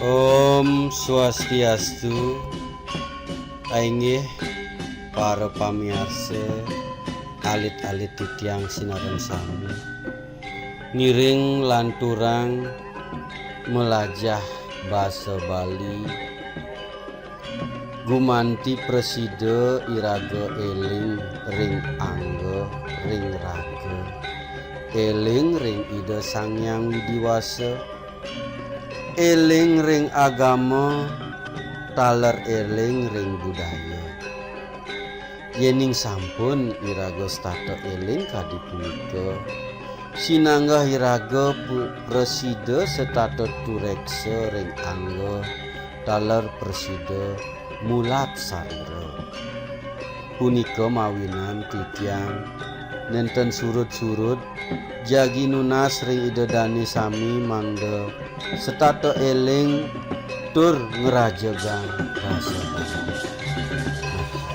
Om Swastiastu. Ainggih para pamirsa alit-alit titiang sinaran sami ngiring lanturang melajah basa Bali gumanti preside iraga eling ring angga ring raga eling ring ida Sangyang Widiwasa eling ring agama taler eling ring budaya yening sampun iraga stata eling kadipunika sinanggah iraga preside setata tureksa ring angga taler preside mulat sarira punika mawinan titiang nenten surut-surut jagi nunas ring ida dani sami mangga setata eling tur ngerajagang rasa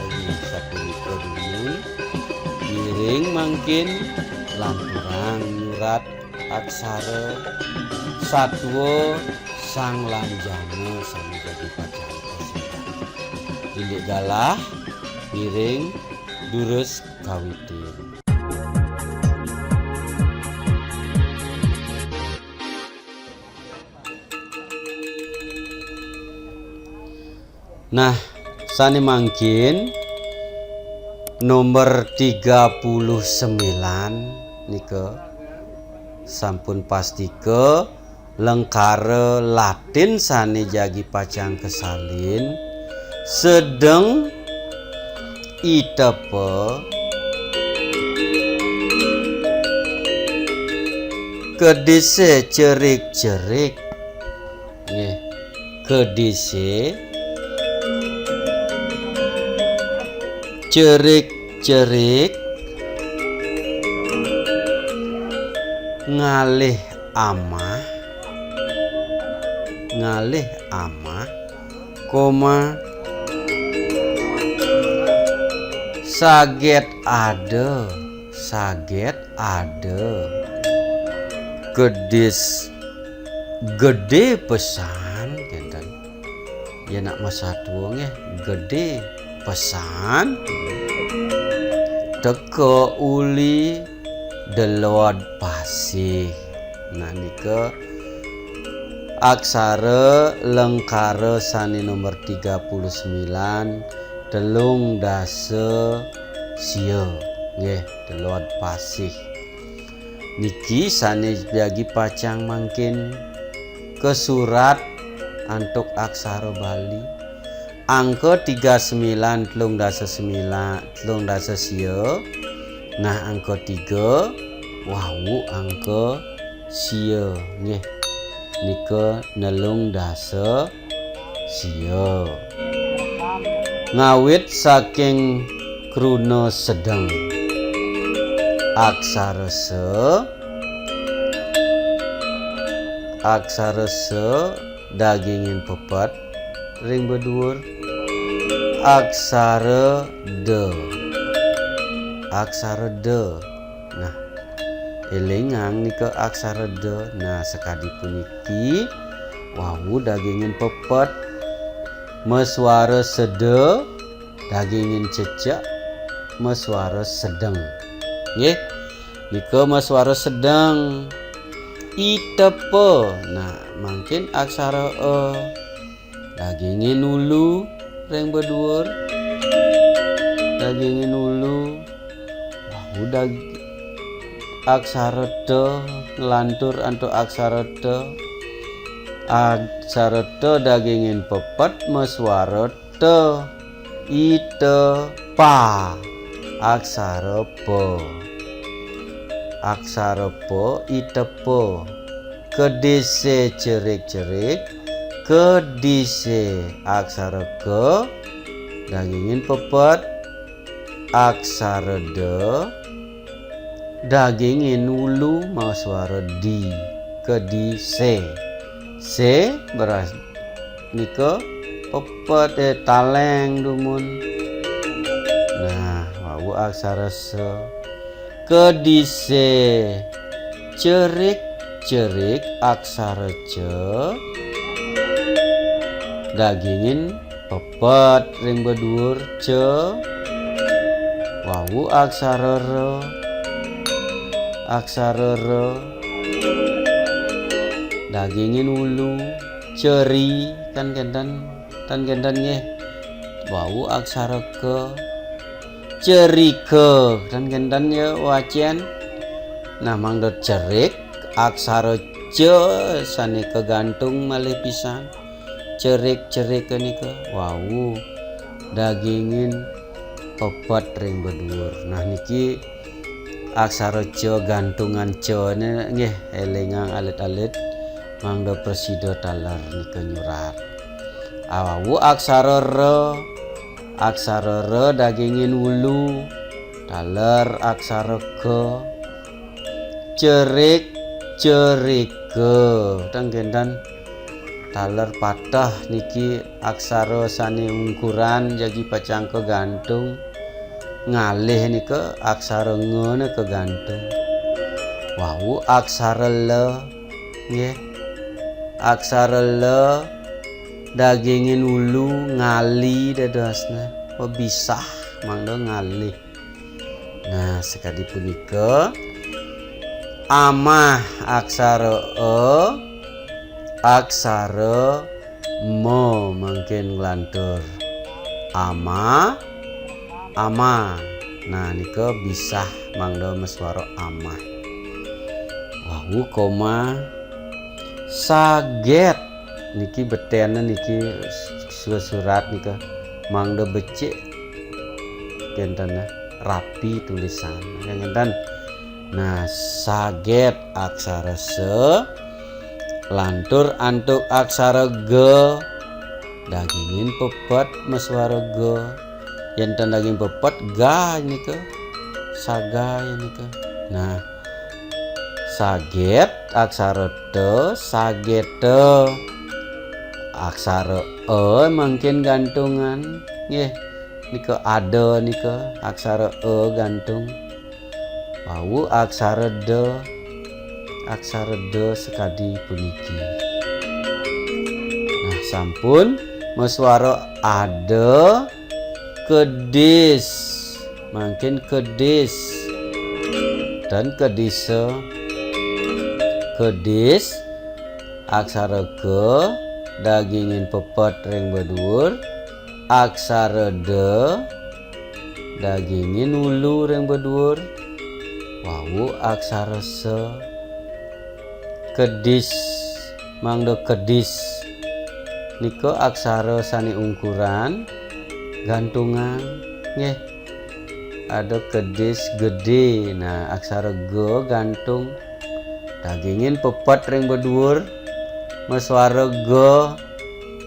ini sapunika dumun giring mangkin lanturang nyurat aksara satwa sang lanjana sami jadi pacang kesidang indik galah giring durus kawitin. Nah, sani mangkin nomor 39 nika sampun pastike lengkara Latin sani jagi pacang kesalin sedeng itepe kedise cerik-cerik nggih kedise cerik-cerik ngalih amah koma saget ada gedis gede pesan kinten ya nak masatuang ya gede pesan teka uli delod pasih. Nah nika aksara lengkara sani nomor 39 telung dasa sia nggih delod pasih niki sani jagi pacang mangkin ke surat antuk aksara Bali angka 39 telung dasa sia. Nah angka 3 wau angka sia nggih nika nelung dasa sia ngawit saking kruna sedeng aksara se dagingin pepet ring bedhuwur aksara de nah elingang nika aksara de. Nah sekadi puniki wau dagingin pepet meswara sede dagingin cecak meswara sedeng nggih nika meswara sedeng itepe. Nah mungkin aksara e dagingin ulu ring bedhuwur dagingin ulu wau aksara te ngelantur antuk aksara te dagingin pepet meswara te ite pa aksara po itepe kedise cerik-cerik kedise aksara ke dagingin pepet aksara de dagingin ulu mau suara di kedise se beras nika pepet taleng dumun. Nah wau aksara se kedise cerik-cerik aksara ce dagingin pepet ring bedur ce. Wawu aksara re, dagingin ulu ceri kan gendan nge. Wawu aksara ke, cerike kan gendan ya wacian. Nah mangdo cerik aksara ce sane kegantung malih pisan. Cerik nika wawu dagingin pepet ring bedur. Nah niki aksara ce gantungan ce nggih elingang alit-alit mangdo presida taler nika nyurat. Wawu aksara re dagingin wulu taler aksara ke. Cerike tanggendan taler patah niki aksara sane ungkuran jagi pacang kegantung. Ngalih nika aksara nge kegantung. Wawu aksara le nggih. Aksara le dagingin ulu ngali dadasna pisah mangdo ngalih. Nah sekali punika amah aksara aksara mo mungkin nglantur ama. Nah nika bisah mangdo meswara amah. Wawu koma saget niki betene niki surat nika mangdo becik gentana rapi tulisan ngenten. Nah saget aksara se lantur antuk aksara ge dagingin pepet meswara ge. Yen daging pepet ga nika saga nika. Nah saget aksara te sagete aksara mungkin gantungan nggih nika ada nika aksara gantung. Wawu aksara de sekadi puniki. Nah sampun meswara ada kedis mungkin kedis dan kedise. Kedis aksara ke dagingin pepet ring bedur aksara de dagingin ulu ring bedur. Wawu aksara se kedis mangdo kedis nika aksara sane ungkuran gantungan nggih. Ada kedis gede. Nah aksara ge gantung dagingin pepet ring bedur meswara ge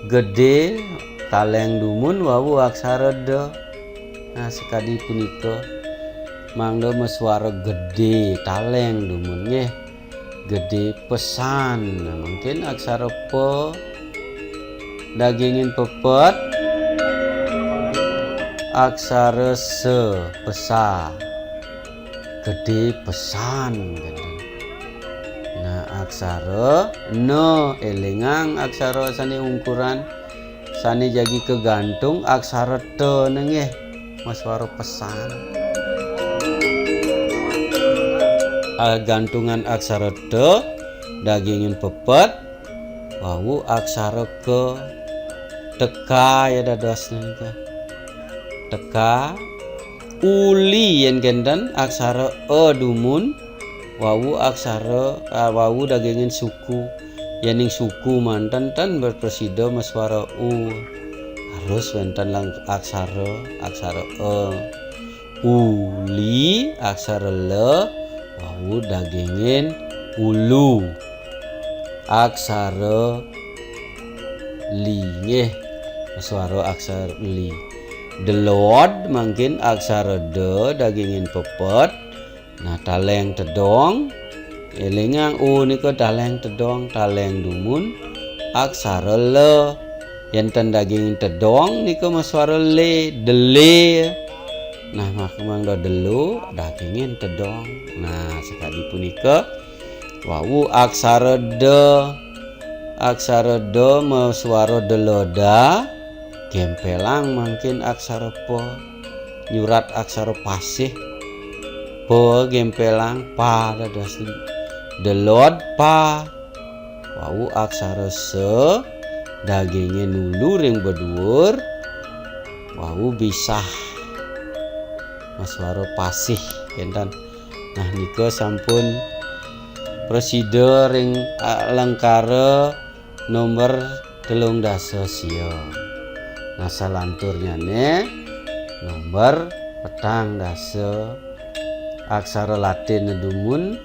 gede taleng dumun wawu aksara de. Nah sekadi punika mangdo meswara gede taleng dumun nggih gede pesan. Nah, mungkin aksara pe dagingin pepet aksara se pesa gede pesan gitu. Nah aksara ne elingang aksara sane ungkuran sane jagi kegantung aksara te nggih meswara pesan. Gantungan aksara te dagingin pepet wawu aksara ke teka ya dadasna nika. Teka uli yen gendan aksara dumun wawu aksara wawu dagingin suku. Yening suku mantan tan berpresida meswara u harus wenten lang aksara uli aksara le wawu dagingin ulu aksara li nggih meswara aksara li. Delod mungkin aksara de dagingin pepet. Nah taleng tedong elingang nika taleng tedong taleng dumun aksara le. Yen dagingin tedong nika meswara le dele. Nah mangdo delu dagingin tedong. Nah sekali punika wawu aksara de aksara do maswaro deloda, gempelang mungkin aksara po, nyurat aksara pasih, po gempelang pa dadas delod pa, wau aksara se daginge nulu ring bedur, wau bisah maswaro pasih kentan. Nah nika sampun presida ring alengkara nomor 13 sio. Nah salanturnya nomor 14 aksara Latin nedumun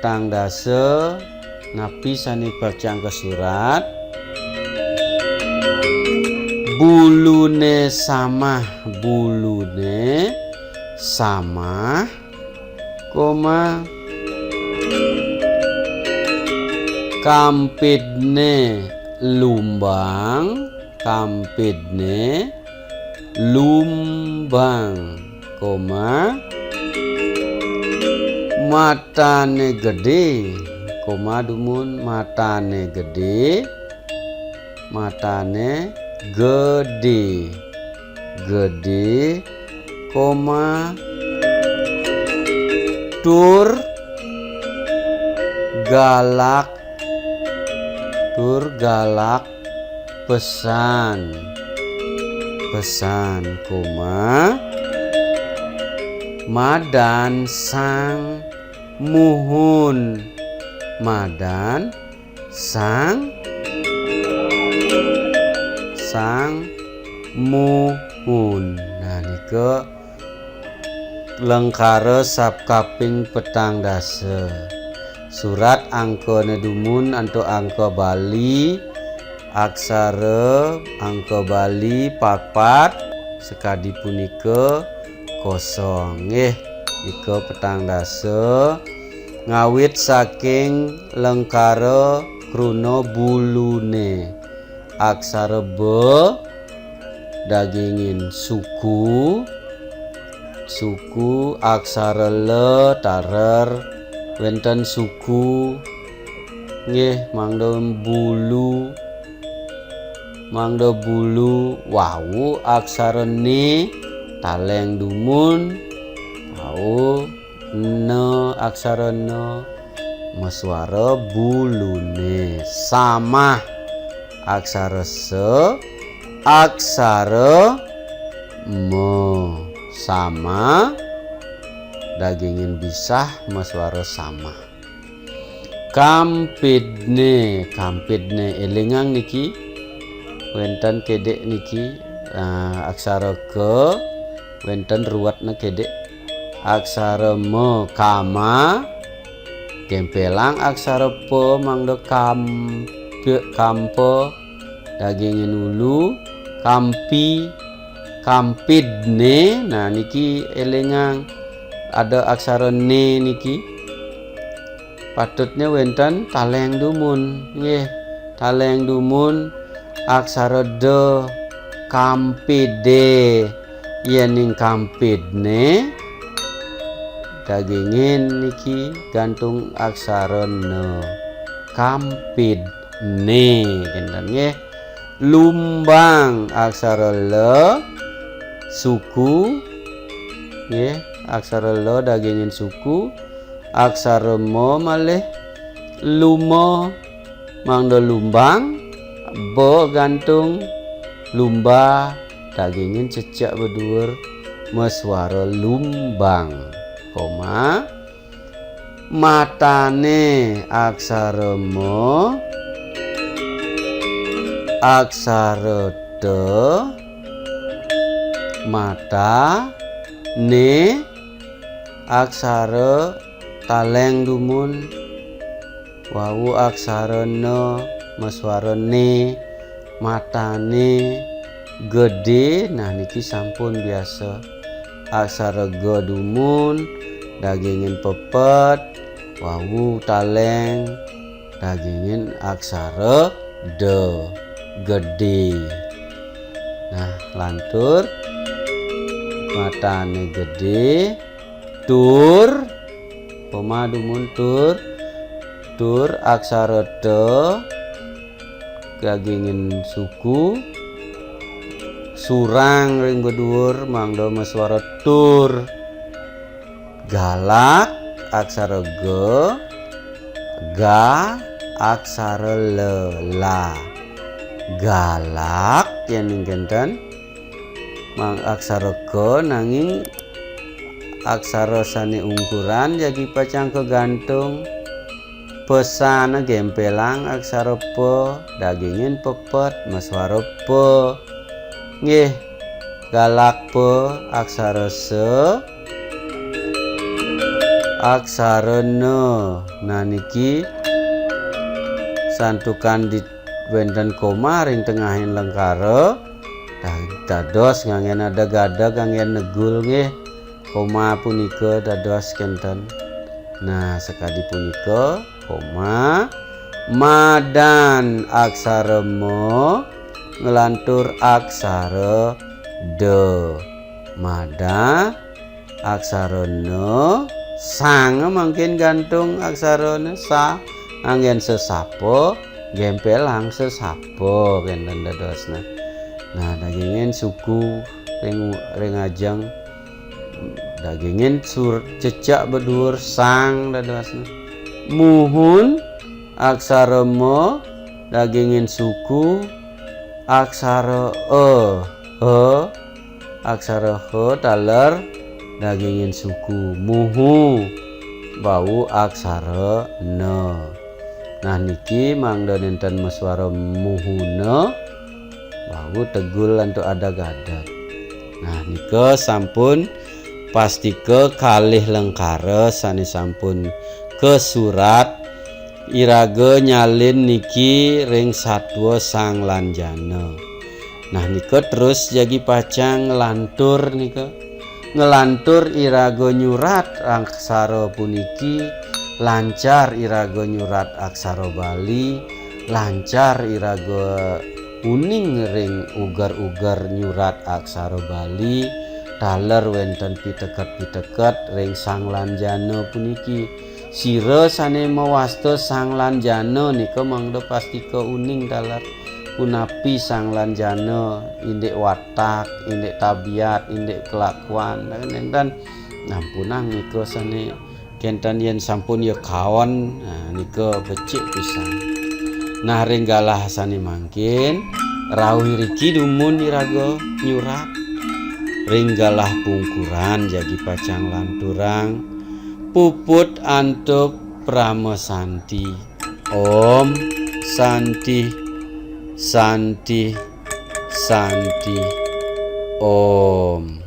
14 napi sani bacang ke surat bulune sama koma kampidne lumbang koma matane gede koma dumun matane gede koma tur galak pesan koma madan sang muhun nah nika lengkara sapkaping 14 surat angka nedumun anto angka Bali aksara angka Bali papat sekadi punika kosong nika 14 ngawit saking lengkara kruna bulune aksara be dagingin suku aksara le tarer wenten suku mangdo bulu wau aksara ne taleng dumun wau ne aksara ne maswara bulune sama aksara se aksara me sama dagingin bisah maswara sama kampidne elingang niki wenten kedek niki aksara ke wenten ruwatna kedek aksara me kama gempelang aksara pe mangdo kampe dagingin ulu kampidne nah niki elingang ada aksara ne niki patutnya wenten taleng dumun aksara de kampide yening kampidne dagingin niki gantung aksara ne kampidne kentan lumbang aksara le suku aksara le dagingin suku aksara mo malih lumo mangdo lumbang bo gantung lumba dagingin cecak bedur maswara lumbang koma matane aksara mo aksara de mata ne aksara taleng dumun wau aksara ne maswara ne matane gede nah niki sampun biasa aksara ge dumun dagingin pepet wau taleng dagingin aksara de gede nah lantur matane gede tur pemadumun tur aksara de dagingin suku. Surang ring bedur mangdo maswara tur. Galak aksara ge, ga aksara le, la. Galak yang ningkenten mang aksara ke nanging aksara sani ungkuran jadi pacang kegantung. Pesana gempelang aksara pe, dagingin pepet maswara pe. Nggih, galak pe aksara se, aksara ne. Nah niki santukan di wenten koma ring tengahin lengkara. Dados ngangen ada gada ngangen negul nggih. Koma punika dados kenten. Nah sekali punika koma madan aksara mo ngelantur aksara de. Mada aksara ne sang mungkin gantung aksara ne sa angin sesapo gempelang sesapo kenten dadosna. Nah dagingin suku ring ajeng dagingin sur cecak bedur sang dadosna. Muhun aksara mo dagingin suku aksara he aksara he taler dagingin suku. Muhu bau aksara ne. Nah niki mangda nenten maswara muhuna bau tegul untuk ada gadat. Nah nika sampun pastike kalih lengkara sani sampun ke surat irage nyalin niki ring satwa sang lanjana. Nah nika terus jagi pacang ngelantur nika. Ngelantur iraga nyurat aksara puniki lancar iraga nyurat aksara Bali, lancar iraga uning ring ugar-ugar nyurat aksara Bali, taler wenten piteket-piteket ring sang lanjana puniki. Sira sane mawasta sang lanjana nika mangda pastika uning taler. Punapi sang lanjana indek watak, indek tabiat, indek kelakuan dan nampunang nika sane kenten yen sampun ya kawan. Nah nika becik pisan. Nah ringgalah sane mangkin rawuh riki dumun iraga nyurat. Ringgalah pungkuran jagi pacang lanturang puput antuk prama santi. Om santi santi santi om.